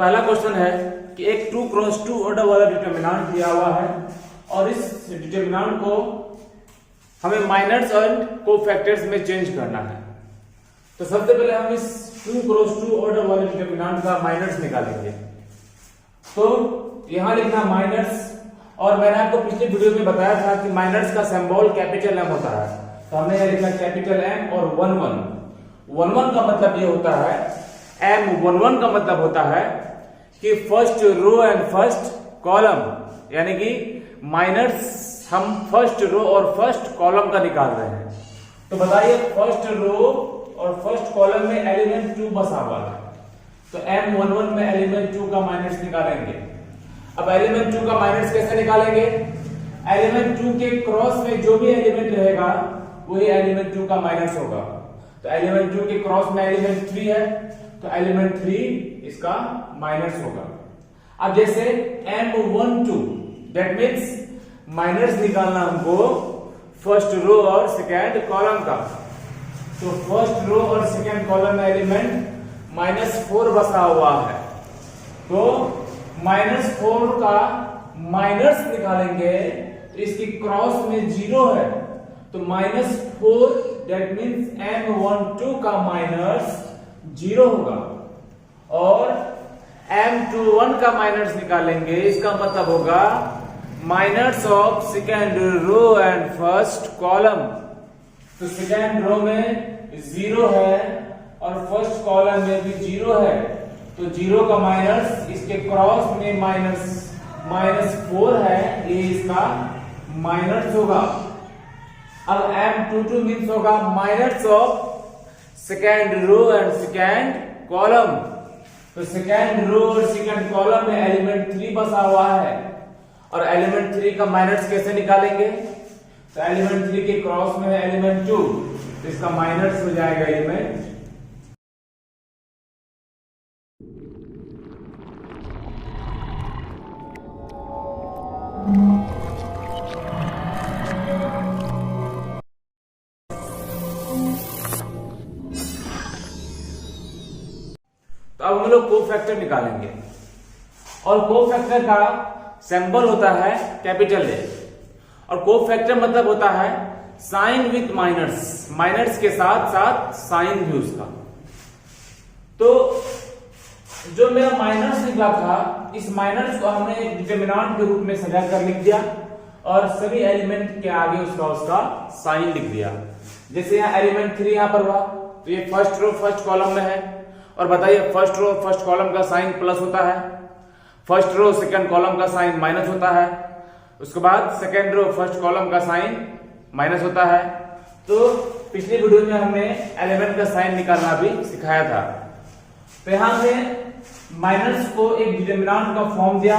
पहला क्वेश्चन है कि एक 2x2 ऑर्डर वाला डिटरमिनेंट दिया हुआ है और इस डिटरमिनेंट को हमें माइनर्स एंड कोफैक्टर्स में चेंज करना है। तो सबसे पहले हम इस 2x2 ऑर्डर वाले डिटरमिनेंट का माइनर्स निकालेंगे। तो यहां लिखना माइनर्स, और मैंने आपको पिछले वीडियो में बताया था कि माइनर्स का सिंबल कैपिटल एम होता है। तो हमने यहां लिखा कैपिटल एम और 11 का मतलब ये होता है, M11 का मतलब होता है कि first row and first column, यानी कि माइनर्स हम फर्स्ट रो और फर्स्ट कॉलम का निकाल रहे हैं। तो बताइए फर्स्ट रो और फर्स्ट कॉलम में एलिमेंट 2 बसा हुआ है, तो M11 में एलिमेंट 2 का माइनस निकालेंगे। अब एलिमेंट 2 का माइनस कैसे निकालेंगे? एलिमेंट 2 के क्रॉस में जो भी एलिमेंट रहेगा वही एलिमेंट 2 का माइनस होगा। तो एलिमेंट 2 के क्रॉस में एलिमेंट 3 है, तो एलिमेंट 3 इसका माइनस होगा। अब जैसे M12 दैट मीन्स माइनस निकालना हमको फर्स्ट रो और सेकेंड कॉलम का। तो फर्स्ट रो और सेकेंड कॉलम में एलिमेंट -4 बसा हुआ है, तो -4 का माइनस निकालेंगे तो इसकी क्रॉस में 0 है, तो -4 दैट मीन्स M12 का माइनस 0 होगा। और M21 का माइनस निकालेंगे, इसका मतलब होगा minus of second row and first column. तो सेकेंड रो में 0 है और फर्स्ट कॉलम में भी 0 है, तो 0 का माइनस इसके क्रॉस में -4 है, ये इसका माइनस होगा। अब M22 मीन्स होगा minus of second row and second column. तो सेकेंड रो और सेकेंड कॉलम में एलिमेंट 3 बसा हुआ है, और एलिमेंट 3 का माइनस कैसे निकालेंगे? तो एलिमेंट 3 के क्रॉस में है एलिमेंट 2, तो इसका माइनस हो जाएगा एलिमेंट। तो अब हम लोग कोफैक्टर निकालेंगे, और कोफैक्टर का सिंबल होता है कैपिटल ए, और कोफैक्टर मतलब होता है साइन विथ माइनर्स, माइनर्स के साथ साथ साइन भी उसका। तो जो मेरा माइनस निकला था, इस माइनस को हमने डिटरमिनेंट के रूप में सजा कर लिख दिया, और सभी एलिमेंट के आगे उसका साइन लिख दिया। जैसे यहाँ एलिमेंट 3 यहाँ पर हुआ, तो ये फर्स्ट रो फर्स्ट कॉलम में है, और बताइए फर्स्ट रो फर्स्ट कॉलम का साइन प्लस होता है, फर्स्ट रो सेकंड कॉलम का साइन माइनस होता है, उसके बाद सेकंड रो फर्स्ट कॉलम का साइन माइनस होता है। तो पिछली वीडियो में हमने एलिमेंट का साइन निकालना भी सिखाया था। तो यहां पे माइनस को एक डिटरमिनेंट का फॉर्म दिया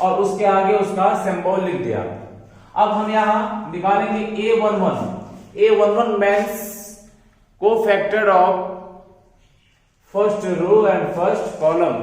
और उसके आगे उसका सिंबल लिख दिया। अब हम यहां निकालेंगे A11 means cofactor of first row and first column.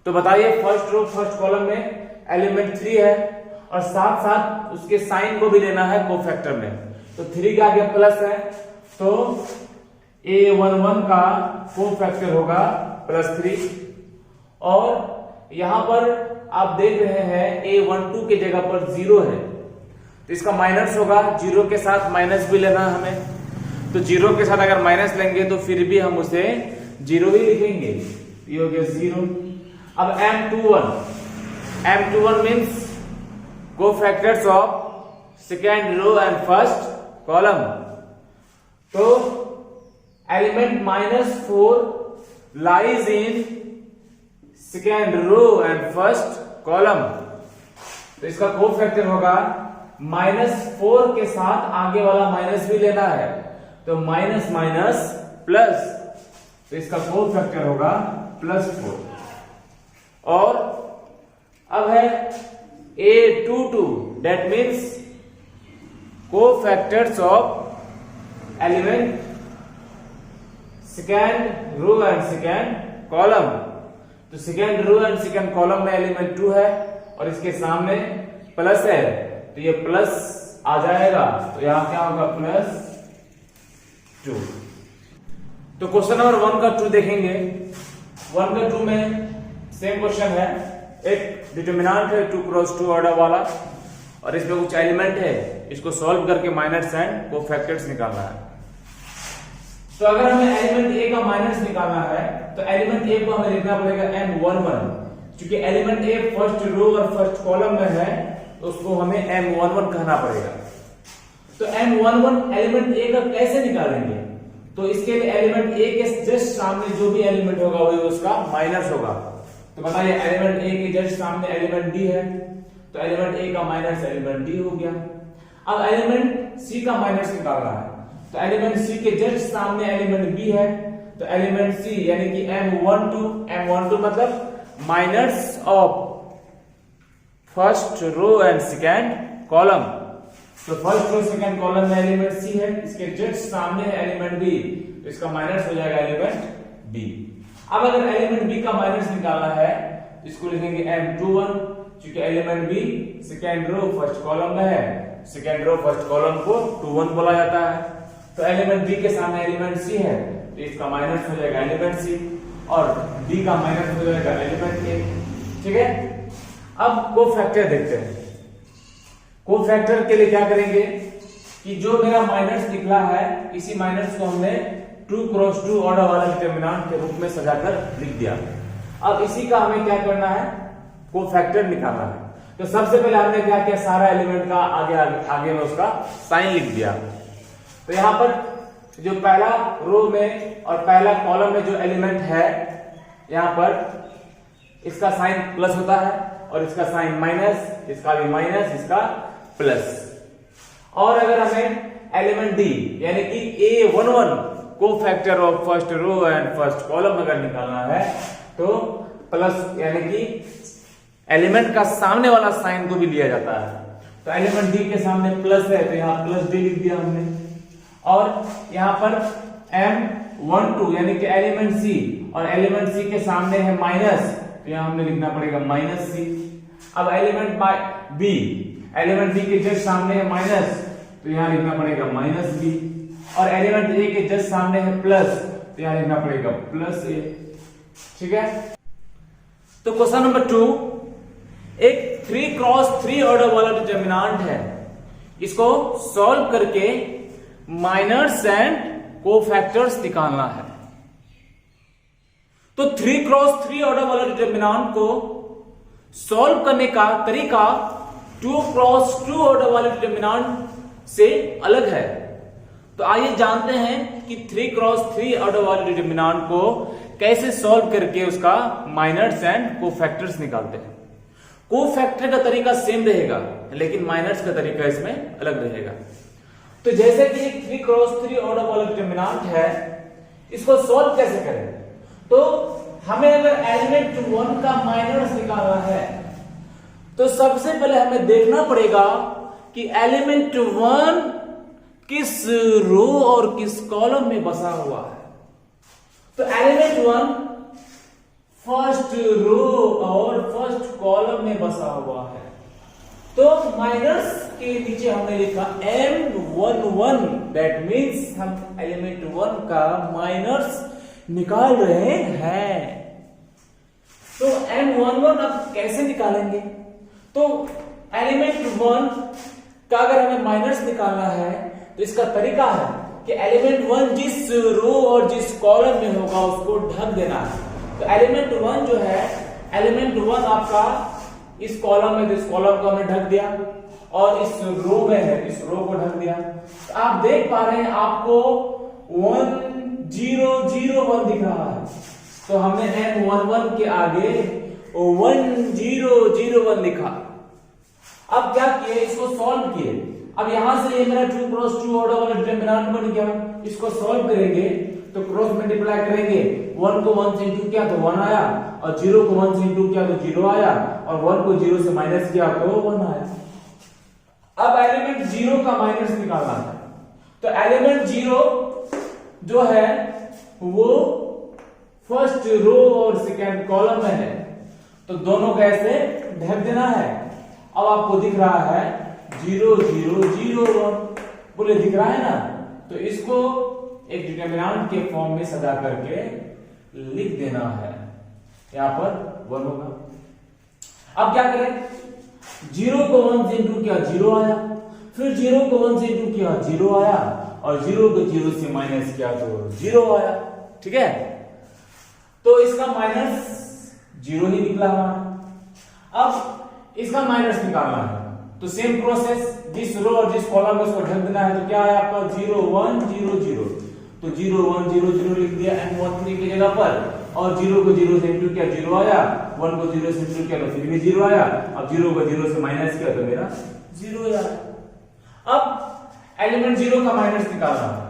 तो बताइए फर्स्ट रो फर्स्ट कॉलम में एलिमेंट 3 है, और साथ साथ उसके साइन को भी लेना है कोफैक्टर में, तो 3 के आगे प्लस है, तो A11 का कोफैक्टर होगा +3। और यहां पर आप देख रहे हैं A12 के जगह पर 0 है, तो इसका माइनस होगा, 0 के साथ माइनस भी लेना है हमें। तो 0 के साथ अगर माइनस लेंगे तो फिर भी हम उसे 0 ही लिखेंगे, ये हो गया 0। अब M21 means cofactors of second row and first column. तो element -4 lies in second row and first column, तो इसका कोफैक्टर होगा -4 के साथ आगे वाला माइनस भी लेना है, तो माइनस माइनस प्लस, तो इसका कोफैक्टर होगा +4। और अब है A22 that means cofactors of element second row and second column. तो second row and second column में एलिमेंट 2 है और इसके सामने प्लस है, तो ये प्लस आ जाएगा, तो यहां क्या होगा +2। तो क्वेश्चन नंबर 1 का 2 देखेंगे। 1 का 2 में सेम क्वेश्चन है, एक डिटरमिनेंट है 2 क्रॉस 2 ऑर्डर वाला और इसमें कुछ एलिमेंट है, इसको सॉल्व करके माइनस एंड कोफैक्टर्स निकालना है। तो अगर हमें एलिमेंट ए का माइनस निकालना है तो एलिमेंट ए को हमें लिखना पड़ेगा M11, क्योंकि एलिमेंट ए फर्स्ट रो और फर्स्ट कॉलम में है तो उसको हमें M11 कहना पड़ेगा। तो M11 एलिमेंट ए का कैसे निकालेंगे? तो इसके लिए एलिमेंट ए के जस्ट सामने जो भी एलिमेंट होगा वही उसका माइनस होगा। तो बताइए एलिमेंट ए के जस्ट सामने एलिमेंट डी है, तो एलिमेंट ए का माइनस एलिमेंट डी हो गया। अब एलिमेंट सी का माइनस निकालना है, तो एलिमेंट सी के जस्ट सामने एलिमेंट बी है, तो एलिमेंट सी यानी कि M12 मतलब minus of first row and second column. तो फर्स्ट रो सेकेंड कॉलम में एलिमेंट सी है, इसके जस्ट सामने है एलिमेंट बी, तो इसका माइनस हो जाएगा एलिमेंट बी। अब अगर एलिमेंट बी का माइनस निकालना है तो इसको लिखेंगे M21, क्योंकि element B second row first column में है, सेकेंड रो फर्स्ट कॉलम को 21 बोला जाता है। तो एलिमेंट बी के सामने एलिमेंट सी है, तो इसका माइनस हो जाएगा एलिमेंट सी और डी का माइनस हो जाएगा एलिमेंट ए। ठीक है, अब कोफैक्टर देखते हैं। कोफैक्टर के लिए क्या करेंगे कि जो मेरा माइनस निकला है इसी माइनस को हमने 2 क्रॉस 2 ऑर्डर वाला डिटरमिनेंट के रूप में सजाकर लिख दिया। अब इसी का हमें क्या करना है, कोफैक्टर निकालना है। तो सबसे पहले हमने क्या किया, सारा एलिमेंट का आगे में उसका साइन लिख दिया। तो यहां पर जो पहला रो में और पहला कॉलम में जो एलिमेंट है यहां पर इसका साइन प्लस होता है और इसका साइन माइनस, इसका भी माइनस, इसका प्लस। और अगर हमें एलिमेंट डी यानी कि A11 cofactor of first row and first column अगर निकालना है तो प्लस यानी कि एलिमेंट का सामने वाला साइन को भी लिया जाता है। तो एलिमेंट डी के सामने प्लस है तो यहां प्लस डी लिख दिया हमने, और यहां पर M12 यानी कि एलिमेंट सी और एलिमेंट सी के सामने है माइनस, तो यहां हमने लिखना पड़ेगा माइनस सी। अब एलिमेंट बी, एलिमेंट बी के जस्ट सामने है माइनस, तो यहां लिखना पड़ेगा माइनस बी, और एलिमेंट ए के जस्ट सामने है प्लस, तो यहां लिखना पड़ेगा प्लस ए। ठीक है, तो क्वेश्चन नंबर 2, एक 3 क्रॉस 3 ऑर्डर वाला डिटरमिनेंट है, इसको सॉल्व करके माइनर्स एंड कोफैक्टर्स निकालना है। तो 3 क्रॉस 3 ऑर्डर वाला डिटरमिनेंट को सॉल्व करने का तरीका 2 क्रॉस 2 ऑर्डर वाले डिटरमिनेंट से अलग है। तो आइए जानते हैं कि 3 क्रॉस 3 ऑर्डर वाले डिटरमिनेंट को कैसे सॉल्व करके उसका माइनर्स एंड कोफैक्टर्स निकालते हैं। कोफैक्टर का तरीका सेम रहेगा लेकिन माइनर्स का तरीका इसमें अलग रहेगा। तो जैसे कि 3 क्रॉस 3 ऑर्डर वाला डिटरमिनेंट है, इसको सॉल्व कैसे करें? तो हमें अगर एलिमेंट 1 का माइनस निकालना है तो सबसे पहले हमें देखना पड़ेगा कि एलिमेंट 1 किस रो और किस कॉलम में बसा हुआ है। तो एलिमेंट 1 फर्स्ट रो और फर्स्ट कॉलम में बसा हुआ है, तो माइनस के नीचे हमने लिखा M11, दैट मीन्स हम एलिमेंट 1 का माइनस निकाल रहे हैं। तो M11 अब कैसे निकालेंगे? तो एलिमेंट 1 का अगर हमें माइनस निकालना है तो इसका तरीका है कि एलिमेंट 1 जिस रो और जिस कॉलम में होगा उसको ढक देना है। तो एलिमेंट 1 जो है, एलिमेंट 1 आपका इस कॉलम में, इस कॉलम को हमने ढक दिया, और इस रो में है, इस रो को ढक दिया। तो आप देख पा रहे हैं आपको 1001 दिख रहा है, तो हमने M11 के आगे 1001 लिखा। अब क्या किए, इसको सॉल्व किए। अब यहां से ये मेरा 2 क्रॉस 2 ऑर्डर वाला डिटरमिनेंट बन गया। इसको सॉल्व करेंगे तो क्रॉस मल्टीप्लाई करेंगे, 1 को 1 से इंटू किया तो 1 आया, और 0 को 1 से इंटू किया तो 0 आया, और 1 को 0 से माइनस किया तो 1 आया। अब एलिमेंट 0 का माइनस निकालना है। तो एलिमेंट 0 जो है वो फर्स्ट रो और सेकेंड कॉलम में है, तो दोनों का ऐसे ढक देना है। अब आपको दिख रहा है 0 0 0 1, बोले दिख रहा है ना, तो इसको एक डिटरमिनेंट के फॉर्म में सजा करके लिख देना है। यहाँ पर 1 होगा। अब क्या करें, 0 को 1 से इंटू किया 0 आया, फिर 0 को 1 से इंटू किया 0 आया, और 0 को 0 से माइनस किया तो 0 आया। ठीक है, तो इसका माइनस 0 ही निकला हमारा। अब इसका माइनस निकालना है तो सेम प्रोसेस, जिस रो और जिस कॉलम में उसको ढक देना है। तो क्या है आपका 0 1 0 0, तो 0 1 0 0 लिख दिया M13 की जगह पर, और 0 को 0 से इंटू किया 0 आया, 1 को 0 से इंटू किया तो फिर भी 0 आया, अब 0 को 0 से माइनस किया तो मेरा 0 आया। अब एलिमेंट 0 का माइनस निकालना है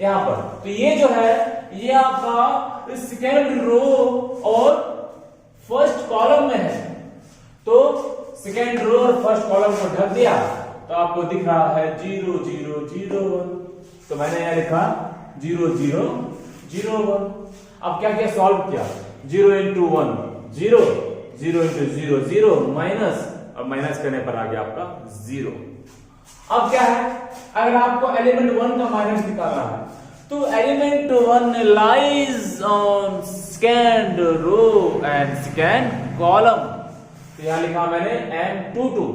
यहाँ पर, तो ये जो है ये आपका सेकेंड रो और फर्स्ट कॉलम में है, तो सेकेंड रो और फर्स्ट कॉलम को ढक दिया तो आपको दिख रहा है 0 0 0 1, तो मैंने यहां लिखा 0 0 0 1। अब क्या किया, सॉल्व किया, 0 इंटू 1 0, 0 इंटू 0 0, माइनस, अब माइनस करने पर आ गया आपका 0। अब क्या है, अगर आपको एलिमेंट 1 का माइनस निकालना है तो element 1 lies on second row and second column, तो यहां लिखा मैंने M22।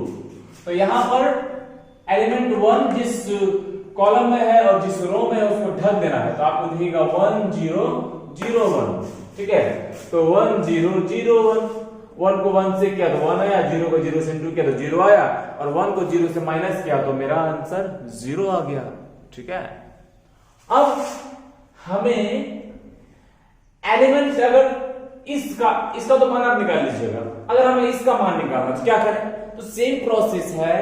तो यहां पर एलिमेंट 1 जिस कॉलम में है और जिस रो में है उसको ढक देना है, तो आपको दिखेगा 1 0 0 1। ठीक है, तो 1 0 0 1, 1 को 1 से किया तो 1 आया, 0 को 0 से इंटू किया तो 0 आया, और 1 को 0 से माइनस किया तो मेरा आंसर 0 आ गया। ठीक है, अब हमें एलिमेंट अगर इसका तो मान आप निकाल लीजिएगा, अगर हमें इसका मान निकालना तो क्या करें, तो सेम प्रोसेस है,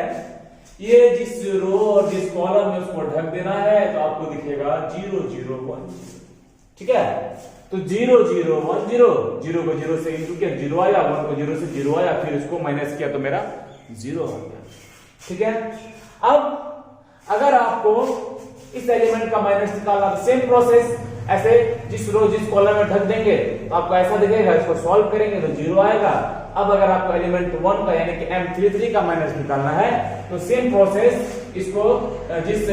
ये जिस रो और जिस कॉलम में उसको ढक देना है तो आपको दिखेगा 0 0 1। ठीक है, तो 0 0 1 0, 0 को 0 से इंटू किया 0 आया, 1 को 0 से 0 आया, फिर इसको माइनस किया तो मेरा 0 आ गया। ठीक है, अब अगर आपको इस एलिमेंट का माइनस निकालना तो सेम प्रोसेस, ऐसे जिस रो जिस कॉलम में ढक देंगे तो आपको ऐसा दिखेगा, इसको सॉल्व करेंगे तो 0 आएगा। अब अगर आपको एलिमेंट 1 का यानी कि M33 का माइनस निकालना है तो सेम प्रोसेस, इसको जिस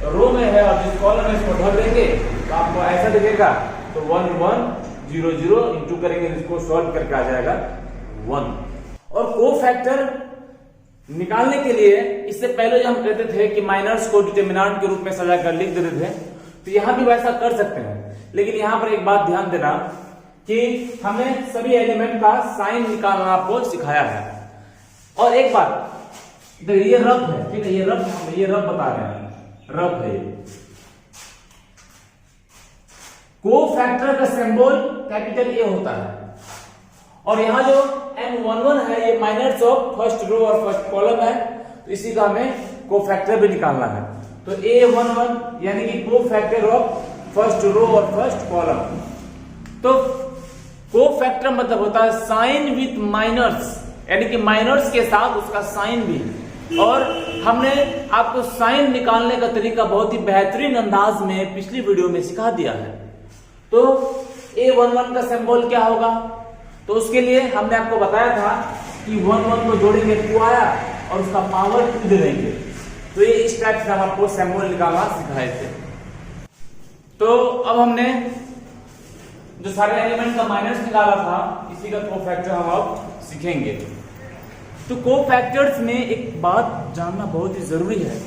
रो में है और जिस कॉलम में इसको ढक देंगे तो आपको ऐसा दिखेगा, तो 1 1 0 0 इंटू करेंगे, इसको सॉल्व करके आ जाएगा 1। और कोफैक्टर निकालने के लिए इससे पहले जो हम कहते थे कि माइनर्स को डिटरमिनेंट के रूप में सजा कर लिख देते थे, तो यहां भी वैसा कर सकते हैं, लेकिन यहां पर एक बात ध्यान देना कि हमने सभी एलिमेंट का साइन निकालना आपको सिखाया है। और एक बात, ये रफ है, ठीक है, ये रफ बता रहे हैं, रफ है। कोफैक्टर का सिंबल कैपिटल ए होता है, और यहां जो M11 है ये माइनर्स ऑफ फर्स्ट रो और फर्स्ट कॉलम है, तो इसी का हमें कोफैक्टर भी निकालना है। तो A11 यानी कि कोफैक्टर ऑफ फर्स्ट रो और फर्स्ट कॉलम। तो कोफैक्टर मतलब होता है साइन विथ माइनर्स, यानी कि माइनर्स के साथ उसका साइन भी। और हमने आपको साइन निकालने का तरीका बहुत ही बेहतरीन अंदाज में पिछली वीडियो में सिखा दिया है। तो A11 का सिंबल क्या होगा, तो उसके लिए हमने आपको बताया था कि 1 1 को जोड़ेंगे 2 आया और उसका पावर 2 दे देंगे, तो ये इस टाइप से हम आपको सिंबल निकालना सिखाए थे। तो अब हमने जो सारे एलिमेंट का माइनस निकाला था, इसी का कोफैक्टर हम अब सीखेंगे। तो कोफैक्टर्स में एक बात जानना बहुत ही जरूरी है,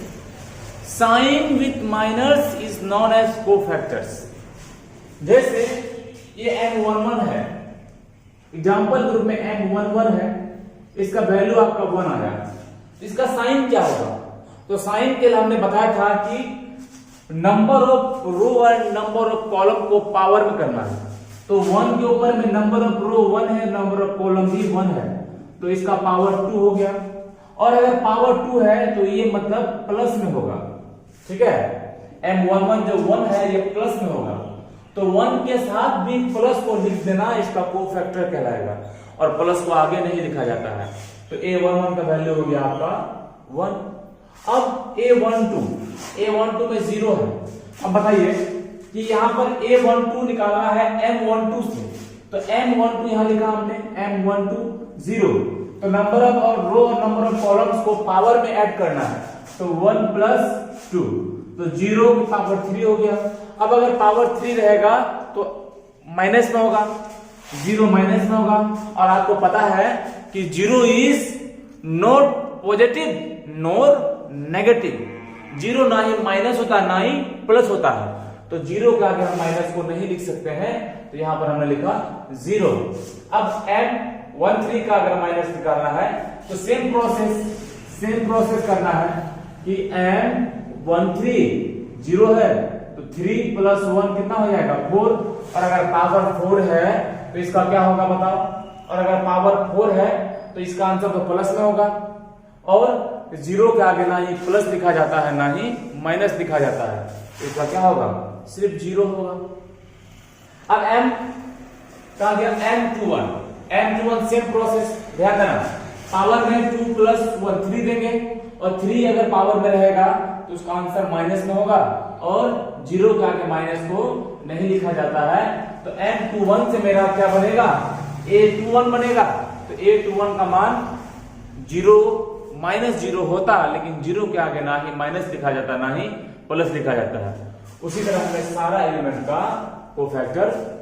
sign with minors is known as cofactors. जैसे ये M11 है, एग्जाम्पल ग्रुप में M11 है, इसका वैल्यू आपका 1 आया, इसका साइन क्या होगा, तो साइन के लिए हमने बताया था कि नंबर ऑफ रो और नंबर ऑफ कॉलम को पावर में करना है। तो 1 के ऊपर में नंबर ऑफ रो 1 है, नंबर ऑफ कॉलम भी 1 है, तो इसका पावर 2 हो गया। और अगर पावर 2 है तो ये मतलब प्लस में होगा, ठीक है, M11 जो 1 है ये प्लस में होगा, तो 1 के साथ भी प्लस को लिख देना इसका कोफैक्टर कहलाएगा, और प्लस को आगे नहीं लिखा जाता है। तो A11 का वैल्यू हो गया आपका 1। अब A12 में 0 है। अब बताइए कि यहां पर A12 निकालना है M12 से, तो M12 यहां लिखा हमने M12 0, तो नंबर ऑफ और रो और नंबर ऑफ कॉलम्स को पावर में ऐड करना है, तो 1 + 2, तो 0 की पावर 3 हो गया। अब अगर पावर 3 रहेगा तो माइनस में होगा, जीरो माइनस में होगा। और आपको पता है कि zero is not positive nor negative. Zero ना ही माइनस होता है ना ही प्लस होता है, तो जीरो के आगे हम माइनस को नहीं लिख सकते हैं, तो यहां पर हमने लिखा जीरो। अब M13 का अगर माइनस निकालना है तो सेम प्रोसेस करना है कि M13 जीरो है तो 3 + 1 कितना हो जाएगा 4, और अगर पावर 4 है तो इसका क्या होगा बताओ, और अगर पावर 4 है तो इसका आंसर तो प्लस में होगा, और जीरो के आगे ना ही प्लस लिखा जाता है ना ही माइनस लिखा जाता है, तो इसका क्या होगा सिर्फ जीरो होगा। अब M कहा गया M21 सेम प्रोसेस, ध्यान देना पावर में 2 + 1 3 देंगे, और 3 अगर पावर में रहेगा तो उसका आंसर माइनस में होगा, और जीरो के आगे माइनस को नहीं लिखा जाता है, तो M21 से मेरा क्या बनेगा A21 बनेगा। तो A21 का मान -0 होता, लेकिन जीरो के आगे ना ही माइनस लिखा जाता ना ही प्लस लिखा जाता है। उसी तरह हमें सारा एलिमेंट का कोफैक्टर